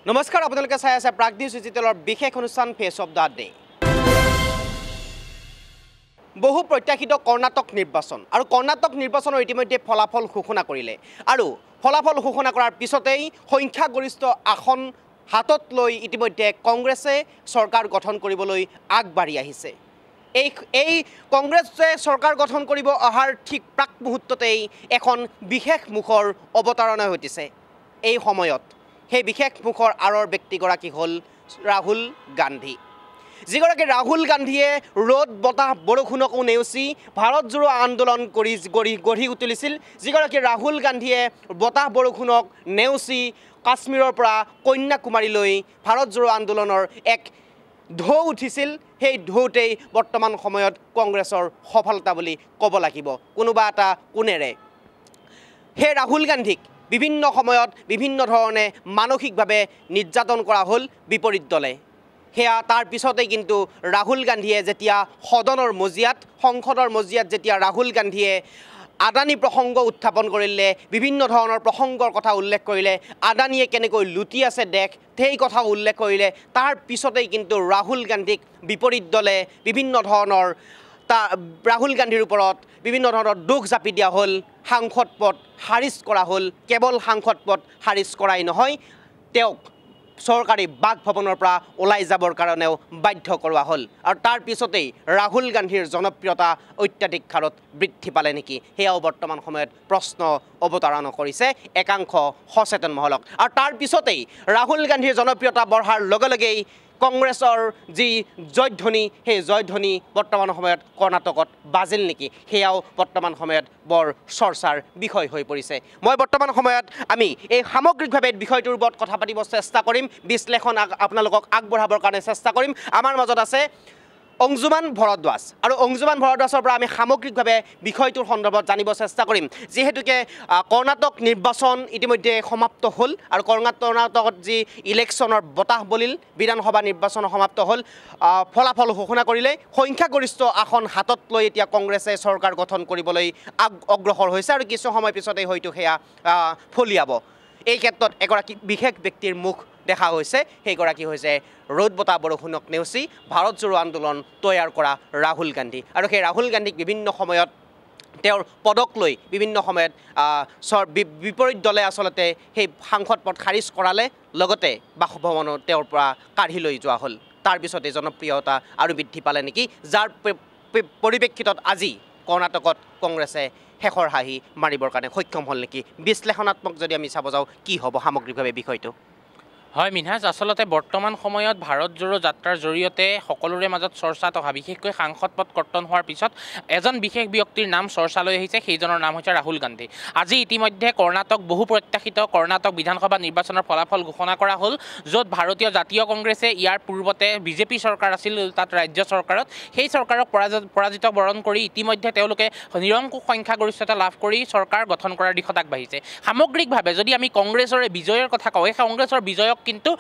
নমস্কাৰ আপোনালোকে চাই আছে প্ৰাগ নিউজ ডিজিটেলৰ বিশেষ অনুষ্ঠান ফেচ অফ দ্য ডে। বহু প্ৰত্যাশিত কৰ্ণাটক নিৰ্বাচন আৰু কৰ্ণাটক নিৰ্বাচনৰ ইতিমধ্যে ফলাফল ঘোষণা কৰিলে আৰু ফলাফল ঘোষণা কৰাৰ পিছতেই সংখ্যাগৰিষ্ঠ আসন হাতত লৈ ইতিমধ্যে কংগ্ৰেছে চৰকাৰ গঠন কৰিবলৈ আগবাঢ়ি আহিছে। এই কংগ্ৰেছে চৰকাৰ গঠন কৰিব অহাৰ ঠিক প্ৰাক মুহূৰ্ততেই এখন বিশেষ মুখৰ অৱতাৰণা ঘটিছে। এই সময়ত সেই বিশেষ মুখৰ আঁৰৰ ব্যক্তিগৰাকী হ'ল ৰাহুল গান্ধী, যিগৰাকী ৰাহুল গান্ধীয়ে ৰ'দ বতাহ বৰষুণকো নেওচি ভাৰত জোড়ো আন্দোলন গঢ়ি তুলিছিল। যিগৰাকী ৰাহুল গান্ধীয়ে বতাহ বৰষুণক নেওচি কাশ্মীৰৰ পৰা কন্যাকুমাৰীলৈ ভাৰত জোড়ো আন্দোলনৰ এক ঢৌ উঠিছিল। সেই ঢৌতেই বৰ্তমান সময়ত কংগ্ৰেছৰ সফলতা বুলি ক'ব লাগিব কোনোবা এটা কোণেৰে। সেই ৰাহুল গান্ধীক বিভিন্ন সময়ত বিভিন্ন ধৰণে মানসিকভাৱে নিৰ্যাতন কৰা হ'ল বিপৰীত দলে। সেয়া তাৰ পিছতেই কিন্তু ৰাহুল গান্ধীয়ে যেতিয়া সদনৰ মজিয়াত সংসদৰ মজিয়াত যেতিয়া ৰাহুল গান্ধীয়ে আদানী প্ৰসংগ উত্থাপন কৰিলে, বিভিন্ন ধৰণৰ প্ৰসংগৰ কথা উল্লেখ কৰিলে, আদানীয়ে কেনেকৈ লুটি আছে দেশ সেই কথা উল্লেখ কৰিলে, তাৰ পিছতেই কিন্তু ৰাহুল গান্ধীক বিপৰীত দলে বিভিন্ন ধৰণৰ ৰাহুল গান্ধীৰ ওপৰত বিভিন্ন ধৰণৰ দোষ জাপি দিয়া হ'ল, সাংসদ পদ খাৰিজ কৰা হ'ল। কেৱল সাংসদ পদ খাৰিজ কৰাই নহয়, তেওঁক চৰকাৰী বাসভৱনৰ পৰা ওলাই যাবৰ কাৰণেও বাধ্য কৰোৱা হ'ল। আৰু তাৰ পিছতেই ৰাহুল গান্ধীৰ জনপ্ৰিয়তা অত্যাধিক হাৰত বৃদ্ধি পালে নেকি, সেয়াও বৰ্তমান সময়ত প্ৰশ্ন অৱতাৰণা কৰিছে একাংশ সচেতন মহলক। আৰু তাৰ পিছতেই ৰাহুল গান্ধীৰ জনপ্ৰিয়তা বঢ়াৰ লগে লগেই কংগ্ৰেছৰ যি জয়ধ্বনি, সেই জয়ধ্বনি বৰ্তমান সময়ত কৰ্ণাটকত বাজিল নেকি, সেয়াও বৰ্তমান সময়ত বৰ চৰ্চাৰ বিষয় হৈ পৰিছে। মই বৰ্তমান সময়ত আমি এই সামগ্ৰিকভাৱে বিষয়টোৰ ওপৰত কথা পাতিব চেষ্টা কৰিম, বিশ্লেষণ আপোনালোকক আগবঢ়াবৰ কাৰণে চেষ্টা কৰিম। আমাৰ মাজত আছে অংজুমান ভৰদ্বাজ, আৰু অংজুমান ভৰদ্বাজৰ পৰা আমি সামগ্ৰিকভাৱে বিষয়টোৰ সন্দৰ্ভত জানিব চেষ্টা কৰিম। যিহেতুকে কৰ্ণাটক নিৰ্বাচন ইতিমধ্যে সমাপ্ত হ'ল আৰু কৰ্ণাটকত যি ইলেকশ্যনৰ বতাহ বলিল, বিধানসভা নিৰ্বাচন সমাপ্ত হ'ল, ফলাফল ঘোষণা কৰিলে। সংখ্যাগৰিষ্ঠ আসন হাতত লৈ এতিয়া কংগ্ৰেছে চৰকাৰ গঠন কৰিবলৈ অগ্ৰসৰ হৈছে আৰু কিছু সময় পিছতেই হয়তো সেয়া ফলিয়াব। এই ক্ষেত্ৰত এগৰাকী বিশেষ ব্যক্তিৰ মুখ দেখা হৈছে, সেইগৰাকী হৈছে ৰ'দ বতাহ বৰষুণক নেওচি ভাৰত জোড়ো আন্দোলন তৈয়াৰ কৰা ৰাহুল গান্ধী। আৰু সেই ৰাহুল গান্ধীক বিভিন্ন সময়ত তেওঁৰ পদক লৈ বিভিন্ন সময়ত বিপৰীত দলে আচলতে সেই সাংসদ পদ খাৰিজ কৰালে, লগতে বাসভৱনত তেওঁৰ পৰা কাঢ়ি লৈ যোৱা হ'ল। তাৰ পিছতে জনপ্ৰিয়তা আৰু বৃদ্ধি পালে নেকি, যাৰ পৰিপ্ৰেক্ষিতত আজি কৰ্ণাটকত কংগ্ৰেছে শেষৰ হাঁহি মাৰিবৰ কাৰণে সক্ষম হ'ল নেকি। বিশ্লেষণাত্মক যদি আমি চাব যাওঁ, কি হ'ব সামগ্ৰিকভাৱে বিষয়টো? হয় মিনহাজ, আচলতে বৰ্তমান সময়ত ভাৰত জোড়ো যাত্ৰাৰ জৰিয়তে সকলোৰে মাজত চৰ্চাত অহা, বিশেষকৈ সাংসদ পদ কৰ্তন হোৱাৰ পিছত এজন বিশেষ ব্যক্তিৰ নাম চৰ্চালৈ আহিছে, সেইজনৰ নাম হৈছে ৰাহুল গান্ধী। আজি ইতিমধ্যে কৰ্ণাটক বহু প্ৰত্যাশিত কৰ্ণাটক বিধানসভা নিৰ্বাচনৰ ফলাফল ঘোষণা কৰা হ'ল, য'ত ভাৰতীয় জাতীয় কংগ্ৰেছে ইয়াৰ পূৰ্বতে বিজেপি চৰকাৰ আছিল তাত ৰাজ্য চৰকাৰত, সেই চৰকাৰক পৰাজিত বৰণ কৰি ইতিমধ্যে তেওঁলোকে নিৰংকুশ সংখ্যাগৰিষ্ঠতা লাভ কৰি চৰকাৰ গঠন কৰাৰ দিশত আগবাঢ়িছে। সামগ্ৰিকভাৱে যদি আমি কংগ্ৰেছৰে বিজয়ৰ কথা কওঁ, এই কংগ্ৰেছৰ বিজয়ক কিন্তু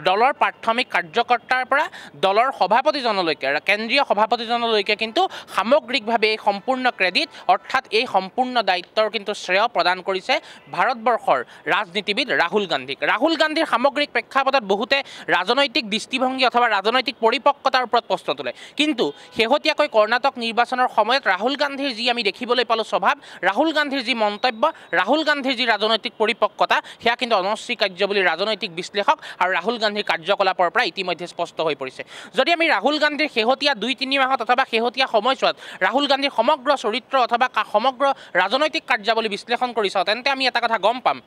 দলৰ প্ৰাথমিক কাৰ্যকৰ্তাৰ পৰা দলৰ সভাপতিজনলৈকে, কেন্দ্ৰীয় সভাপতিজনলৈকে কিন্তু সামগ্ৰিকভাৱে এই সম্পূৰ্ণ ক্ৰেডিট, অৰ্থাৎ এই সম্পূৰ্ণ দায়িত্বৰ কিন্তু শ্ৰেয় প্ৰদান কৰিছে ভাৰতবৰ্ষৰ ৰাজনীতিবিদ ৰাহুল গান্ধীক। ৰাহুল গান্ধীৰ সামগ্ৰিক প্ৰেক্ষাপটত বহুতে ৰাজনৈতিক দৃষ্টিভংগী অথবা ৰাজনৈতিক পৰিপক্কতাৰ ওপৰত প্ৰশ্ন তোলে, কিন্তু শেহতীয়াকৈ কৰ্ণাটক নিৰ্বাচনৰ সময়ত ৰাহুল গান্ধীৰ যি আমি দেখিবলৈ পালোঁ স্বভাৱ, ৰাহুল গান্ধীৰ যি মন্তব্য, ৰাহুল গান্ধীৰ যি ৰাজনৈতিক পৰিপক্কতা, সেয়া কিন্তু অনস্বীকাৰ্য বুলি ৰাজনৈতিক বিশ্লেষক আৰু ৰাহুল গান্ধীৰ কাৰ্যকলাপৰ পৰা ইতিমধ্যে স্পষ্ট হৈ পৰিছে। যদি আমি ৰাহুল গান্ধীৰ শেহতীয়া 2-3 মাহত অথবা শেহতীয়া সময়ছোৱাত ৰাহুল গান্ধীৰ সমগ্ৰ চৰিত্ৰ অথবা সমগ্ৰ ৰাজনৈতিক কাৰ্যাৱলী বিশ্লেষণ কৰি চাওঁ, তেন্তে আমি এটা কথা গম পাম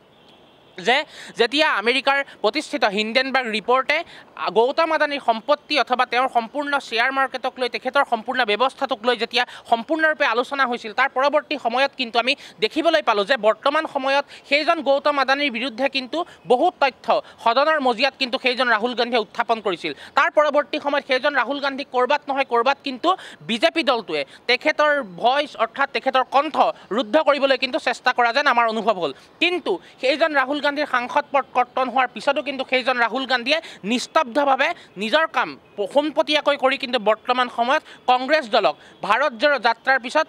যে যেতিয়া আমেৰিকাৰ প্ৰতিষ্ঠিত হিণ্ডেনবাৰ্গ ৰিপৰ্টে গৌতম আদানীৰ সম্পত্তি অথবা তেওঁৰ সম্পূৰ্ণ শ্বেয়াৰ মাৰ্কেটক লৈ, তেখেতৰ সম্পূৰ্ণ ব্যৱস্থাটোক লৈ যেতিয়া সম্পূৰ্ণৰূপে আলোচনা হৈছিল, তাৰ পৰৱৰ্তী সময়ত কিন্তু আমি দেখিবলৈ পালোঁ যে বৰ্তমান সময়ত সেইজন গৌতম আদানীৰ বিৰুদ্ধে কিন্তু বহুত তথ্য সদনৰ মজিয়াত কিন্তু সেইজন ৰাহুল গান্ধীয়ে উত্থাপন কৰিছিল। তাৰ পৰৱৰ্তী সময়ত সেইজন ৰাহুল গান্ধীক ক'ৰবাত নহয় ক'ৰবাত কিন্তু বিজেপি দলটোৱে তেখেতৰ ভইচ অৰ্থাৎ তেখেতৰ কণ্ঠ ৰুদ্ধ কৰিবলৈ কিন্তু চেষ্টা কৰা যেন আমাৰ অনুভৱ হ'ল। কিন্তু সেইজন ৰাহুল গান্ধীৰ সাংসদ পদ কৰ্তন হোৱাৰ পিছতো কিন্তু সেইজন ৰাহুল গান্ধীয়ে নিস্তব্ধভাৱে নিজৰ কাম পোনপটীয়াকৈ কৰি কিন্তু বৰ্তমান সময়ত কংগ্ৰেছ দলক ভাৰত জোড়ো যাত্ৰাৰ পিছত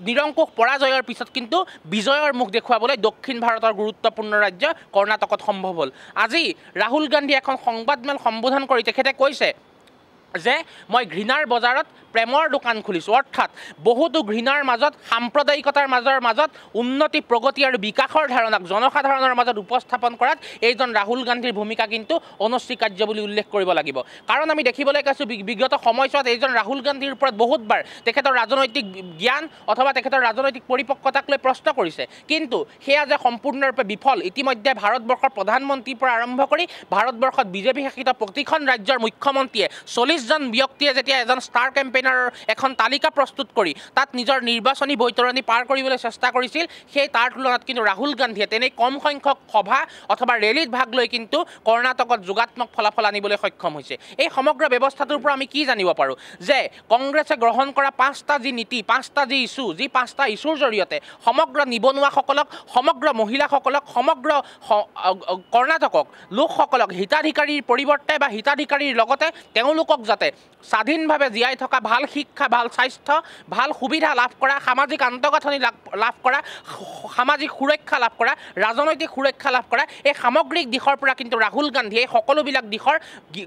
নিৰংকুশ পৰাজয়ৰ পিছত কিন্তু বিজয়ৰ মুখ দেখুৱাবলৈ দক্ষিণ ভাৰতৰ গুৰুত্বপূৰ্ণ ৰাজ্য কৰ্ণাটকত সম্ভৱ হ'ল আজি ৰাহুল গান্ধীয়ে এখন সংবাদমেল সম্বোধন কৰি তেখেতে কৈছে যে মই ঘৃণাৰ বজাৰত প্ৰেমৰ দোকান খুলিছোঁ অৰ্থাৎ বহুতো ঘৃণাৰ মাজত সাম্প্ৰদায়িকতাৰ মাজত উন্নতি প্ৰগতি আৰু বিকাশৰ ধাৰণাক জনসাধাৰণৰ মাজত উপস্থাপন কৰাত এইজন ৰাহুল গান্ধীৰ ভূমিকা কিন্তু অনস্বীকাৰ্য বুলি উল্লেখ কৰিব লাগিব কাৰণ আমি দেখিবলৈ পাইছোঁ বিগত সময়ছোৱাত এইজন ৰাহুল গান্ধীৰ ওপৰত বহুতবাৰ তেখেতৰ ৰাজনৈতিক জ্ঞান অথবা তেখেতৰ ৰাজনৈতিক পৰিপক্কতাক লৈ প্ৰশ্ন কৰিছে কিন্তু সেয়া যে সম্পূৰ্ণৰূপে বিফল ইতিমধ্যে ভাৰতবৰ্ষৰ প্ৰধানমন্ত্ৰীৰ পৰা আৰম্ভ কৰি ভাৰতবৰ্ষত বিজেপি শাসিত প্ৰতিখন ৰাজ্যৰ মুখ্যমন্ত্ৰীয়ে 40জন ব্যক্তিয়ে যেতিয়া এজন ষ্টাৰ কেম্পেইনাৰৰ এখন তালিকা প্ৰস্তুত কৰি তাত নিজৰ নিৰ্বাচনী বৈতৰণি পাৰ কৰিবলৈ চেষ্টা কৰিছিল সেই তাৰ তুলনাত কিন্তু ৰাহুল গান্ধীয়ে তেনে কম সংখ্যক সভা অথবা ৰেলীত ভাগ লৈ কিন্তু কৰ্ণাটকত যোগাত্মক ফলাফল আনিবলৈ সক্ষম হৈছে এই সমগ্ৰ ব্যৱস্থাটোৰ পৰা আমি কি জানিব পাৰোঁ যে কংগ্ৰেছে গ্ৰহণ কৰা 5টা যি নীতি 5টা যি ইছ্যু যি 5টা ইছ্যুৰ জৰিয়তে সমগ্ৰ নিবনুৱাসকলক সমগ্ৰ মহিলাসকলক সমগ্ৰ কৰ্ণাটকক লোকসকলক হিতাধিকাৰীৰ পৰিৱৰ্তে বা হিতাধিকাৰীৰ লগতে তেওঁলোকক যাতে স্বাধীনভাৱে জীয়াই থকা ভাল শিক্ষা ভাল স্বাস্থ্য ভাল সুবিধা লাভ কৰা সামাজিক আন্তঃগাঁথনি লাভ কৰা সামাজিক সুৰক্ষা লাভ কৰা ৰাজনৈতিক সুৰক্ষা লাভ কৰা এই সামগ্ৰিক দিশৰ পৰা কিন্তু ৰাহুল গান্ধীয়ে এই সকলোবিলাক দিশৰ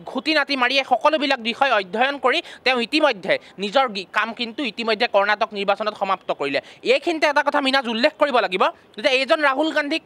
খুঁটি নাতি মাৰি এই সকলোবিলাক বিষয় অধ্যয়ন কৰি তেওঁ ইতিমধ্যে নিজৰ কাম কিন্তু ইতিমধ্যে কৰ্ণাটক নিৰ্বাচনত সমাপ্ত কৰিলে এইখিনিতে এটা কথা মিনাজ উল্লেখ কৰিব লাগিব যে এইজন ৰাহুল গান্ধীক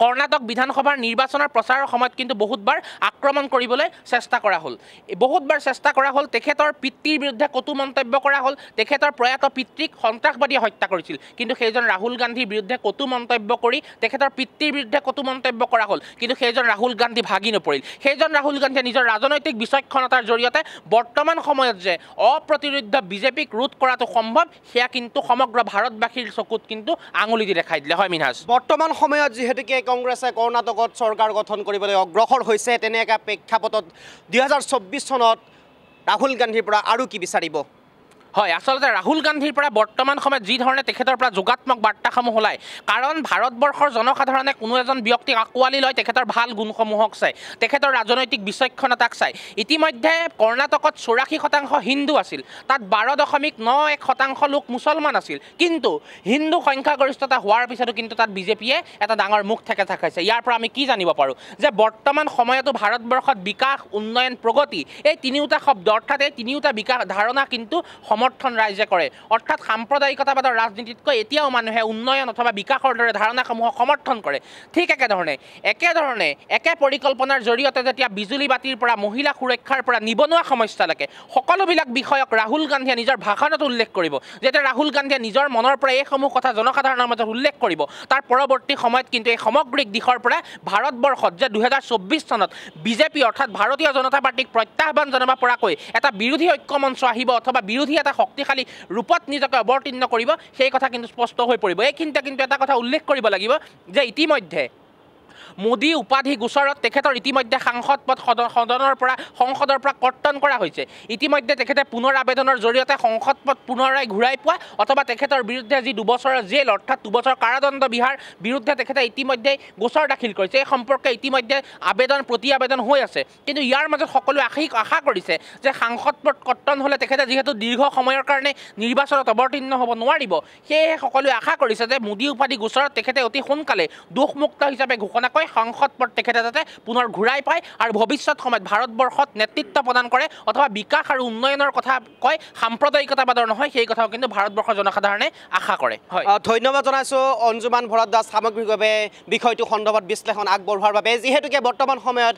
কৰ্ণাটক বিধানসভাৰ নিৰ্বাচনৰ প্ৰচাৰৰ সময়ত কিন্তু বহুতবাৰ আক্ৰমণ কৰিবলৈ চেষ্টা কৰা হ'ল বহুতবাৰ চেষ্টা কৰা হ'ল তেখেতৰ পিতৃৰ বিৰুদ্ধে কটু মন্তব্য কৰা হ'ল তেখেতৰ প্ৰয়াত পিতৃক সন্ত্ৰাসবাদীয়ে হত্যা কৰিছিল কিন্তু সেইজন ৰাহুল গান্ধীৰ বিৰুদ্ধে কটু মন্তব্য কৰি তেখেতৰ পিতৃৰ বিৰুদ্ধে কটু মন্তব্য কৰা হ'ল কিন্তু সেইজন ৰাহুল গান্ধী ভাগি নপৰিল সেইজন ৰাহুল গান্ধীয়ে নিজৰ ৰাজনৈতিক বিচক্ষণতাৰ জৰিয়তে বৰ্তমান সময়ত যে অপ্ৰতিৰোধ্য বিজেপিক ৰোধ কৰাটো সম্ভৱ সেয়া কিন্তু সমগ্ৰ ভাৰতবাসীৰ চকুত কিন্তু আঙুলি দি দেখাই দিলে হয় মিনহাজ বৰ্তমান সময়ত যিহেতুকে কংগ্ৰেছে কৰ্ণাটকত চৰকাৰ গঠন কৰিবলৈ অগ্ৰসৰ হৈছে তেনে এটা প্ৰেক্ষাপটত 2024 চনত ৰাহুল গান্ধীৰ পৰা আৰু কি বিচাৰিব হয় আসলতে ৰাহুল গান্ধীৰ পৰা বৰ্তমান সময়ত যি ধৰণে তেখেতৰ পৰা যোগাত্মক বাৰ্তাসমূহ ওলায় কাৰণ ভাৰতবৰ্ষৰ জনসাধাৰণে কোনো এজন ব্যক্তিক আঁকোৱালি লয় তেখেতৰ ভাল গুণসমূহক চাই তেখেতৰ ৰাজনৈতিক বিচক্ষণতাক চাই ইতিমধ্যে কৰ্ণাটকত 84% হিন্দু আছিল তাত 12.91% লোক মুছলমান আছিল কিন্তু হিন্দু সংখ্যাগৰিষ্ঠতা হোৱাৰ পিছতো কিন্তু তাত বিজেপিয়ে এটা ডাঙৰ মুখ থেকে থাকাইছে ইয়াৰ পৰা আমি কি জানিব পাৰোঁ যে বৰ্তমান সময়তো ভাৰতবৰ্ষত বিকাশ উন্নয়ন প্ৰগতি এই তিনিওটা শব্দ অৰ্থাৎ এই তিনিওটা বিকাশ ধাৰণা কিন্তু সমৰ্থন ৰাইজে কৰে অৰ্থাৎ সাম্প্ৰদায়িকতাবাদৰ ৰাজনীতিতকৈ এতিয়াও মানুহে উন্নয়ন অথবা বিকাশৰ দৰে ধাৰণাসমূহক সমৰ্থন কৰে ঠিক একেধৰণে একে পৰিকল্পনাৰ জৰিয়তে যেতিয়া বিজুলী বাতিৰ পৰা মহিলা সুৰক্ষাৰ পৰা নিবনুৱা সমস্যালৈকে সকলোবিলাক বিষয়ক ৰাহুল গান্ধীয়ে নিজৰ ভাষণত উল্লেখ কৰিব যেতিয়া ৰাহুল গান্ধীয়ে নিজৰ মনৰ পৰা এইসমূহ কথা জনসাধাৰণৰ মাজত উল্লেখ কৰিব তাৰ পৰৱৰ্তী সময়ত কিন্তু এই সামগ্ৰিক দিশৰ পৰা ভাৰতবৰ্ষত যে 2024 চনত বিজেপি অৰ্থাৎ ভাৰতীয় জনতা পাৰ্টিক প্ৰত্যাহ্বান জনাব পৰাকৈ এটা বিৰোধী ঐক্যমঞ্চ আহিব অথবা বিৰোধী এটা শক্তিশালী ৰূপত নিজকে অৱতীৰ্ণ কৰিব সেই কথা কিন্তু স্পষ্ট হৈ পৰিব এইখিনিতে কিন্তু এটা কথা উল্লেখ কৰিব লাগিব যে ইতিমধ্যে মোদী উপাধি গোচৰত তেখেতৰ ইতিমধ্যে সাংসদ পদ সংসদৰ পৰা কৰ্তন কৰা হৈছে ইতিমধ্যে তেখেতে পুনৰ আবেদনৰ জৰিয়তে সংসদ পদ পুনৰাই ঘূৰাই পোৱা অথবা তেখেতৰ বিৰুদ্ধে যি 2 বছৰৰ জেল অৰ্থাৎ 2 বছৰ কাৰাদণ্ড বিহাৰ বিৰুদ্ধে তেখেতে ইতিমধ্যে গোচৰ দাখিল কৰিছে এই সম্পৰ্কে ইতিমধ্যে প্ৰতি আবেদন হৈ আছে কিন্তু ইয়াৰ মাজত সকলোৱে আশা কৰিছে যে সাংসদ পদ কৰ্তন হ'লে তেখেতে যিহেতু দীৰ্ঘ সময়ৰ কাৰণে নিৰ্বাচনত অৱতীৰ্ণ হ'ব নোৱাৰিব সেয়েহে সকলোৱে আশা কৰিছে যে মোদী উপাধি গোচৰত তেখেতে অতি সোনকালে দোষমুক্ত হিচাপে ঘোষণা কৰি সংসদ পদ তেখেতে যাতে পুনৰ ঘূৰাই পায় আৰু ভৱিষ্যত সময়ত ভাৰতবৰ্ষত নেতৃত্ব প্ৰদান কৰে অথবা বিকাশ আৰু উন্নয়নৰ কথা কয় সাম্প্ৰদায়িকতাবাদৰ নহয় সেই কথাও কিন্তু ভাৰতবৰ্ষৰ জনসাধাৰণে আশা কৰে হয় ধন্যবাদ জনাইছোঁ অঞ্জুমান ভৰদ্বাজ সামগ্ৰিকভাৱে বিষয়টো সন্দৰ্ভত বিশ্লেষণ আগবঢ়োৱাৰ বাবে যিহেতুকে বৰ্তমান সময়ত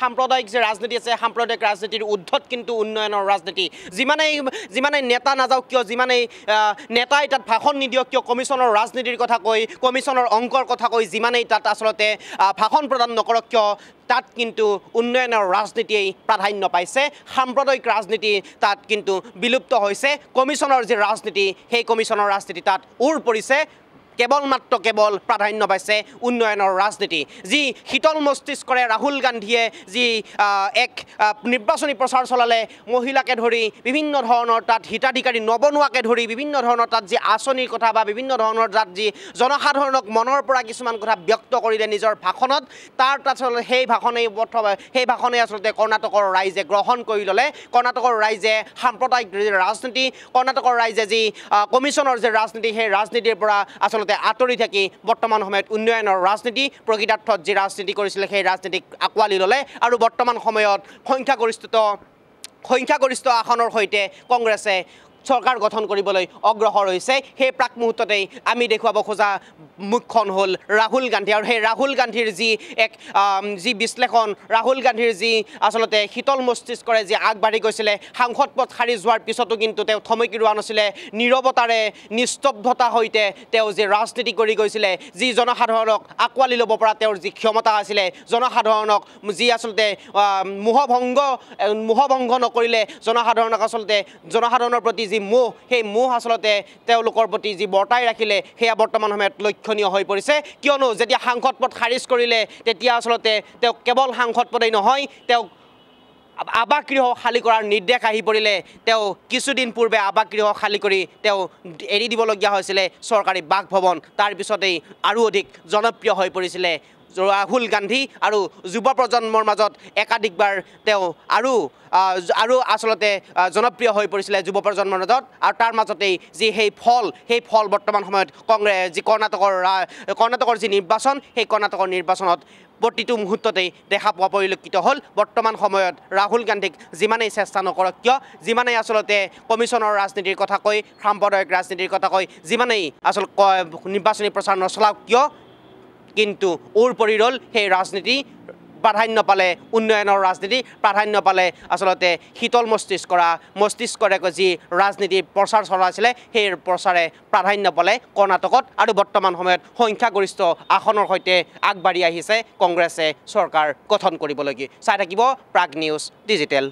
সাম্প্ৰদায়িক যে ৰাজনীতি আছে সাম্প্ৰদায়িক ৰাজনীতিৰ ঊৰ্ধত কিন্তু উন্নয়নৰ ৰাজনীতি যিমানেই নেতা নাযাওক কিয় যিমানেই নেতাই তাত ভাষণ নিদিয়ক কিয় কমিশ্যনৰ ৰাজনীতিৰ কথা কৈ কমিশ্যনৰ অংকৰ কথা কৈ যিমানেই তাত আচলতে ভাষণ প্ৰদান নকৰক কিয় তাত কিন্তু উন্নয়নৰ ৰাজনীতিয়েই প্ৰাধান্য পাইছে সাম্প্ৰদায়িক ৰাজনীতি তাত কিন্তু বিলুপ্ত হৈছে কমিশ্যনৰ যি ৰাজনীতি সেই কমিশ্যনৰ ৰাজনীতি তাত উৰ পৰিছে কেৱল প্ৰাধান্য পাইছে উন্নয়নৰ ৰাজনীতি যি শীতল মস্তিষ্কৰে ৰাহুল গান্ধীয়ে যি এক নিৰ্বাচনী প্ৰচাৰ চলালে মহিলাকে ধৰি বিভিন্ন ধৰণৰ তাত হিতাধিকাৰী নবনোৱাকে ধৰি বিভিন্ন ধৰণৰ তাত যি আঁচনিৰ কথা বা বিভিন্ন ধৰণৰ তাত যি জনসাধাৰণক মনৰ পৰা কিছুমান কথা ব্যক্ত কৰিলে নিজৰ ভাষণত তাৰ আচলতে সেই ভাষণেই আচলতে কৰ্ণাটকৰ ৰাইজে গ্ৰহণ কৰি ল'লে কৰ্ণাটকৰ ৰাইজে সাম্প্ৰদায়িক ৰাজনীতি কৰ্ণাটকৰ ৰাইজে যি কমিশ্যনৰ যে ৰাজনীতি সেই ৰাজনীতিৰ পৰা আচলতে আঁতৰি থাকি বৰ্তমান সময়ত উন্নয়নৰ ৰাজনীতি প্ৰকৃতাৰ্থত যি ৰাজনীতি কৰিছিলে সেই ৰাজনীতিক আঁকোৱালি ল'লে আৰু বৰ্তমান সময়ত সংখ্যাগৰিষ্ঠ আসনৰ সৈতে কংগ্ৰেছে চৰকাৰ গঠন কৰিবলৈ অগ্ৰসৰ হৈছে সেই প্ৰাক মুহূৰ্ততেই আমি দেখুৱাব খোজা মুখখন হ'ল ৰাহুল গান্ধী আৰু সেই ৰাহুল গান্ধীৰ যি এক যি বিশ্লেষণ ৰাহুল গান্ধীৰ যি আচলতে শীতল মস্তিষ্কৰে যি আগবাঢ়ি গৈছিলে সাংসদ পদ খাৰিজ হোৱাৰ পিছতো কিন্তু তেওঁ থমকি ৰোৱা নাছিলে নীৰৱতাৰে নিস্তব্ধতা সৈতে তেওঁ যি ৰাজনীতি কৰি গৈছিলে যি জনসাধাৰণক আঁকোৱালি ল'ব পৰা তেওঁৰ যি ক্ষমতা আছিলে জনসাধাৰণক যি আচলতে মোহভংগ নকৰিলে জনসাধাৰণক আচলতে জনসাধাৰণৰ প্ৰতি যি মোহ সেই মোহ আচলতে তেওঁলোকৰ প্ৰতি যি বৰ্তাই ৰাখিলে সেয়া বৰ্তমান সময়ত লক্ষণীয় হৈ পৰিছে কিয়নো যেতিয়া সাংসদ পদ খাৰিজ কৰিলে তেতিয়া আচলতে তেওঁ কেৱল সাংসদ পদেই নহয় তেওঁ আৱাসগৃহ খালী কৰাৰ নিৰ্দেশ আহি পৰিলে তেওঁ কিছুদিন পূৰ্বে আৱাসগৃহ খালী কৰি তেওঁ এৰি দিবলগীয়া হৈছিলে চৰকাৰী বাসভৱন তাৰপিছতেই আৰু অধিক জনপ্ৰিয় হৈ পৰিছিলে ৰাহুল গান্ধী আৰু যুৱ প্ৰজন্মৰ মাজত একাধিকবাৰ তেওঁ আৰু আচলতে জনপ্ৰিয় হৈ পৰিছিলে যুৱ প্ৰজন্মৰ মাজত আৰু তাৰ মাজতেই যি সেই ফল বৰ্তমান সময়ত কৰ্ণাটকৰ যি নিৰ্বাচন সেই কৰ্ণাটকৰ নিৰ্বাচনত প্ৰতিটো মুহূৰ্ততেই দেখা পোৱা পৰিলক্ষিত হ'ল বৰ্তমান সময়ত ৰাহুল গান্ধীক যিমানেই চেষ্টা নকৰক কিয় যিমানেই আচলতে কমিশ্যনৰ ৰাজনীতিৰ কথা কৈ সাম্প্ৰদায়িক ৰাজনীতিৰ কথা কৈ যিমানেই আচলতে নিৰ্বাচনী প্ৰচাৰ নচলাওক কিয় কিন্তু ওৰ পৰি ৰ'ল সেই ৰাজনীতি প্ৰাধান্য পালে উন্নয়নৰ ৰাজনীতি প্ৰাধান্য পালে আচলতে শীতল মস্তিষ্কৰে যি ৰাজনীতি প্ৰচাৰ চলাইছিলে সেই প্ৰচাৰে প্ৰাধান্য পালে কৰ্ণাটকত আৰু বৰ্তমান সময়ত সংখ্যাগৰিষ্ঠ আসনৰ সৈতে আগবাঢ়ি আহিছে কংগ্ৰেছে চৰকাৰ গঠন কৰিবলৈকে চাই থাকিব প্ৰাগ নিউজ ডিজিটেল